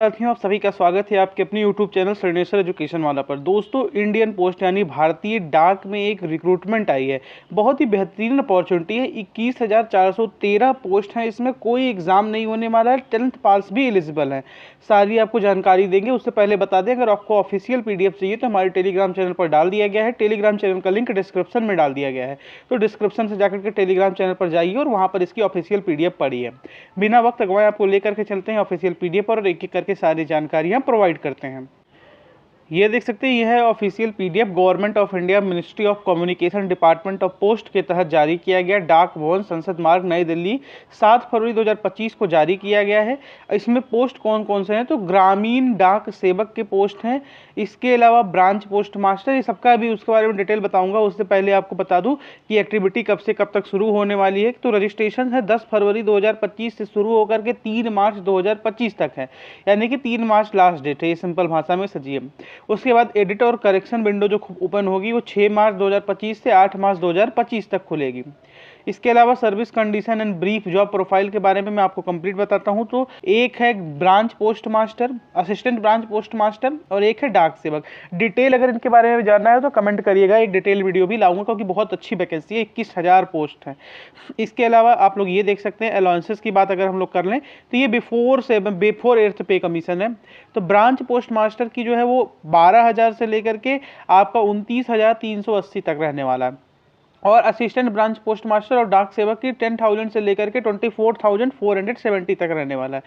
साथियों, आप सभी का स्वागत है आपके अपने YouTube चैनल श्रेणेश्वर एजुकेशन वाला पर। दोस्तों, इंडियन पोस्ट यानी भारतीय डाक में एक रिक्रूटमेंट आई है। बहुत ही बेहतरीन अपॉर्चुनिटी है। 21,413 पोस्ट हैं। इसमें कोई एग्जाम नहीं होने वाला है। 10th पास भी एलिजिबल है। सारी आपको जानकारी देंगे। उससे पहले बता दें, अगर आपको ऑफिशियल PDF चाहिए तो हमारे टेलीग्राम चैनल पर डाल दिया गया है। टेलीग्राम चैनल का लिंक डिस्क्रिप्शन में डाल दिया गया है। तो डिस्क्रिप्शन से जाकर के टेलीग्राम चैनल पर जाइए और वहाँ पर इसकी ऑफिशियल PDF पढ़िए। बिना वक्त गवाए आपको लेकर के चलते हैं ऑफिशियल PDF और एक एक करके सारी जानकारियां प्रोवाइड करते हैं। ये देख सकते हैं, यह है official PDF government of India ministry of communication department of post के तहत जारी किया गया। डाक भवन, संसद मार्ग, नई दिल्ली, 7 फरवरी 2025 को जारी किया गया है। इसमें पोस्ट कौन कौन से हैं तो ग्रामीण डाक सेवक के पोस्ट हैं। इसके अलावा ब्रांच पोस्ट मास्टर, ये सबका भी उसके बारे में डिटेल बताऊंगा। उससे पहले आपको बता दूं कि एक्टिविटी कब से कब तक शुरू होने वाली है। तो रजिस्ट्रेशन है 10 फरवरी 2025 से शुरू होकर के 3 मार्च 2025 तक है, यानी कि 3 मार्च लास्ट डेट है। ये सिंपल भाषा में समझिए। उसके बाद एडिट और करेक्शन विंडो जो ओपन होगी वो 6 मार्च 2025 से 8 मार्च 2025 तक खुलेगी। इसके अलावा service condition and brief job profile के बारे में मैं आपको कंप्लीट बताता हूं। तो एक है branch post master, assistant branch post master, और एक है डाक सेवक। डिटेल अगर इनके बारे में जानना है तो कमेंट करिएगा, एक डिटेल वीडियो भी लाऊंगा, क्योंकि बहुत अच्छी वैकेंसी है। 21,000 पोस्ट है। इसके अलावा आप लोग ये देख सकते हैं, अलाउंसेस की बात अगर हम लोग कर लें तो ये बिफोर 8th पे कमीशन है। तो ब्रांच पोस्ट मास्टर की जो है वो 12,000 से लेकर के आपका 29,380 तक रहने वाला है। और असिस्टेंट ब्रांच पोस्ट मास्टर और डाक सेवक की 10,000 से लेकर के 24,470 तक रहने वाला है।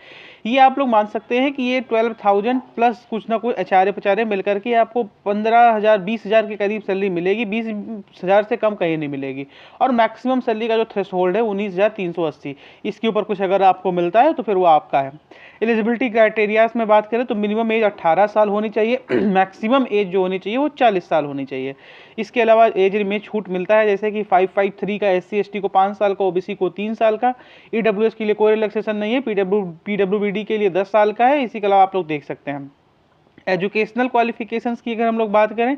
ये आप लोग मान सकते हैं कि ये 12,000 प्लस कुछ ना कुछ अचारे पचारे मिलकर के आपको 15,000 20,000 के करीब सैलरी मिलेगी। 20,000 से कम कहीं नहीं मिलेगी। और मैक्सिमम सैलरी का जो थ्रेशोल्ड है 19,380। इसके ऊपर कुछ अगर आपको मिलता है तो फिर वो आपका है। एलिजिबिलिटी क्राइटेरियाज में बात करें तो मिनिमम एज 18 साल होनी चाहिए। मैक्सिमम एज जो होनी चाहिए वो 40 साल होनी चाहिए। इसके अलावा एज में छूट मिलता है, जैसे कि 553 का SC ST को 5 साल का, OBC को 3 साल का। EWS के लिए कोई रिलैक्सेशन नहीं है। PWBD के लिए 10 साल का है। इसी के अलावा आप लोग देख सकते हैं एजुकेशनल क्वालिफिकेशंस की अगर हम लोग बात करें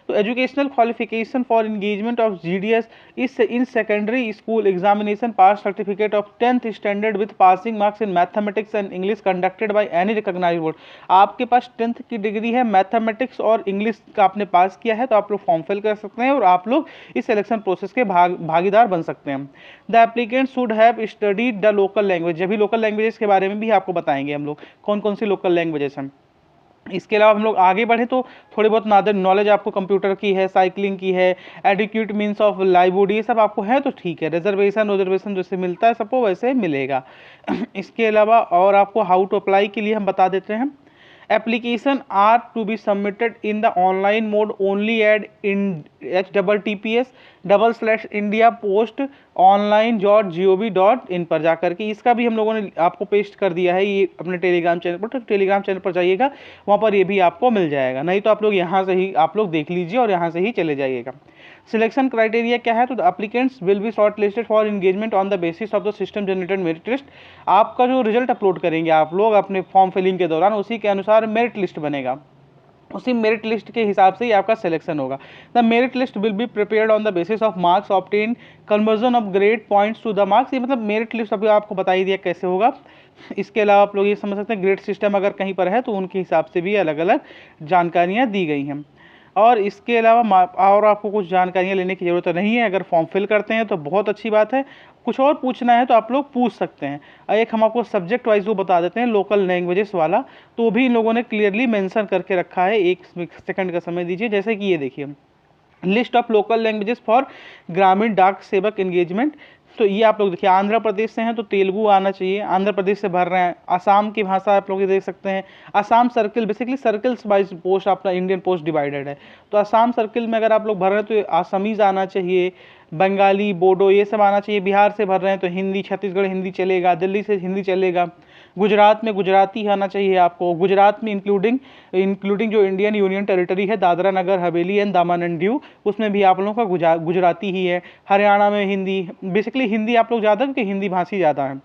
तो educational qualification for engagement of GDS is in secondary school examination pass certificate of 10th standard with passing marks in mathematics and English conducted by any recognized board. आपके पास 10th की डिग्री है, मैथमेटिक्स और English का आपने पास किया है तो आप लोग फॉर्म फिल कर सकते हैं और आप लोग इस सिलेक्शन प्रोसेस के भागीदार बन सकते हैं। The applicant should have studied the local language. जब भी लोकल लैंग्वेजेस के बारे में भी आपको बताएंगे हम लोग कौन कौन सी लोकल लैंग्वेजेस हैं। इसके अलावा हम लोग आगे बढ़े तो थोड़ी बहुत नॉलेज आपको कंप्यूटर की है, साइकिलिंग की है, एडिक्यूट मीन्स ऑफ लाइवलीहुड, ये सब आपको है तो ठीक है। रिजर्वेशन जैसे मिलता है सबको वैसे मिलेगा। इसके अलावा और आपको हाउ टू अप्लाई के लिए हम बता देते हैं। Application are to be submitted in the online mode only at in https://India Post online.gov.in पर जाकर के। इसका भी हम लोगों ने आपको पेस्ट कर दिया है ये अपने टेलीग्राम चैनल पर। तो टेलीग्राम चैनल पर जाइएगा, वहाँ पर ये भी आपको मिल जाएगा। नहीं तो आप लोग यहाँ से ही आप लोग देख लीजिए और यहाँ से ही चले जाइएगा। सिलेक्शन क्राइटेरिया क्या है तो the applicants will be short listed for engagement on the basis of the system generated merit list. आपका जो रिजल्ट अपलोड करेंगे आप लोग अपने फॉर्म फिलिंग के दौरान, उसी के अनुसार मेरिट लिस्ट बनेगा। उसी मेरिट लिस्ट के हिसाब से ही आपका सिलेक्शन होगा। The merit list will be prepared on the basis of marks obtain conversion of grade points to the marks. ये मतलब मेरिट लिस्ट अभी आपको बता ही दिया कैसे होगा। इसके अलावा आप लोग ये समझ सकते हैं ग्रेड सिस्टम अगर कहीं पर है तो उनके हिसाब से भी अलग अलग जानकारियाँ दी गई हैं। और इसके अलावा और आपको कुछ जानकारियाँ लेने की ज़रूरत नहीं है। अगर फॉर्म फिल करते हैं तो बहुत अच्छी बात है। कुछ और पूछना है तो आप लोग पूछ सकते हैं। एक हम आपको सब्जेक्ट वाइज वो बता देते हैं लोकल लैंग्वेजेस वाला, तो भी इन लोगों ने क्लियरली मेंशन करके रखा है। 1 सेकंड का समय दीजिए। जैसे कि ये देखिए, list of local languages for ग्रामीण डाक सेवक एंगेजमेंट। तो ये आप लोग देखिए, आंध्र प्रदेश से हैं तो तेलुगु आना चाहिए, आंध्र प्रदेश से भर रहे हैं। आसाम की भाषा आप लोग ये देख सकते हैं। Assam circle, basically circles wise post अपना इंडियन पोस्ट डिवाइडेड है। तो आसाम सर्किल में अगर आप लोग भर रहे हैं तो आसामीज आना चाहिए, बंगाली, बोडो ये सब आना चाहिए। बिहार से भर रहे हैं तो हिंदी, छत्तीसगढ़ हिंदी चलेगा, दिल्ली से हिंदी चलेगा। गुजरात में गुजराती आना चाहिए आपको। गुजरात में इंक्लूडिंग जो इंडियन यूनियन टेरिटरी है, Dadra Nagar Haveli and Daman and Diu, उसमें भी आप लोगों का गुजराती ही है। हरियाणा में हिंदी, बेसिकली हिंदी आप लोग ज़्यादा, क्योंकि हिंदी भाषी ज़्यादा है।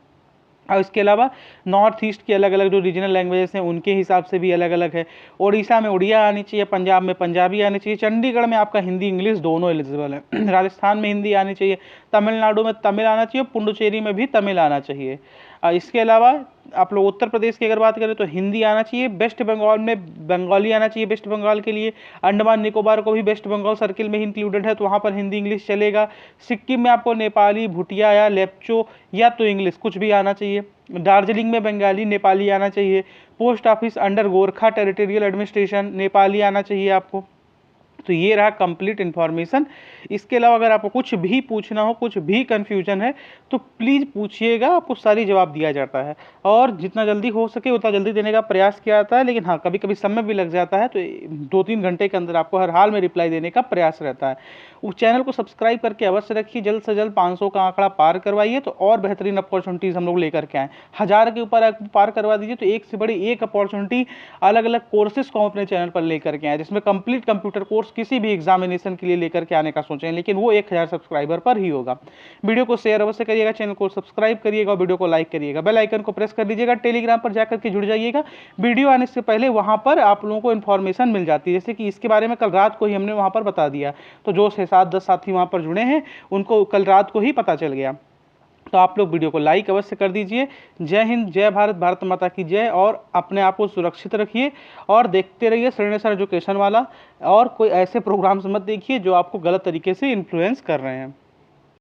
और इसके अलावा नॉर्थ ईस्ट की अलग अलग जो रीजनल लैंग्वेजेस हैं उनके हिसाब से भी अलग अलग है। उड़ीसा में उड़िया आनी चाहिए, पंजाब में पंजाबी आनी चाहिए, चंडीगढ़ में आपका हिंदी इंग्लिश दोनों एलिजिबल है। राजस्थान में हिंदी आनी चाहिए, तमिलनाडु में तमिल आना चाहिए, पुडुचेरी में भी तमिल आना चाहिए। इसके अलावा आप लोग उत्तर प्रदेश की अगर बात करें तो हिंदी आना चाहिए, वेस्ट बंगाल में बंगाली आना चाहिए, वेस्ट बंगाल के लिए। अंडमान निकोबार को भी वेस्ट बंगाल सर्किल में ही इंक्लूडेड है तो वहाँ पर हिंदी इंग्लिश चलेगा। सिक्किम में आपको नेपाली, भूटिया या लेप्चो या तो इंग्लिश कुछ भी आना चाहिए। दार्जिलिंग में बंगाली, नेपाली आना चाहिए। Post office under Gorkha territorial administration, Nepali आना चाहिए आपको। तो ये रहा कंप्लीट इन्फॉर्मेशन। इसके अलावा अगर आपको कुछ भी पूछना हो, कुछ भी कन्फ्यूजन है तो प्लीज़ पूछिएगा, आपको सारी जवाब दिया जाता है और जितना जल्दी हो सके उतना जल्दी देने का प्रयास किया जाता है। लेकिन हाँ, कभी कभी समय भी लग जाता है तो 2-3 घंटे के अंदर आपको हर हाल में रिप्लाई देने का प्रयास रहता है। उस चैनल को सब्सक्राइब करके अवश्य रखिए, जल्द से जल्द 500 का आंकड़ा पार करवाइए तो और बेहतरीन अपॉर्चुनिटीज़ हम लोग लेकर के आएँ। 1000 के ऊपर पार करवा दीजिए तो एक से बड़ी एक अपॉर्चुनिटी अलग अलग कोर्सेज को हम अपने चैनल पर लेकर के आए, जिसमें कंप्लीट कंप्यूटर कोर्स किसी भी एग्जामिनेशन के लिए लेकर के आने का सोचें, लेकिन वो 1000 सब्सक्राइबर पर ही होगा। वीडियो को शेयर अवश्य करिएगा, चैनल को सब्सक्राइब करिएगा, वीडियो को लाइक करिएगा, बेल आइकन को प्रेस कर दीजिएगा। टेलीग्राम पर जाकर के जुड़ जाइएगा, वीडियो आने से पहले वहां पर आप लोगों को इन्फॉर्मेशन मिल जाती है। जैसे कि इसके बारे में कल रात को ही हमने वहां पर बता दिया, तो जो 6-7-10 साथी वहां पर जुड़े हैं उनको कल रात को ही पता चल गया। तो आप लोग वीडियो को लाइक अवश्य कर दीजिए। जय हिंद, जय भारत, भारत माता की जय। और अपने आप को सुरक्षित रखिए और देखते रहिए श्रेणेश्वर एजुकेशन वाला, और कोई ऐसे प्रोग्राम्स मत देखिए जो आपको गलत तरीके से इन्फ्लुएंस कर रहे हैं।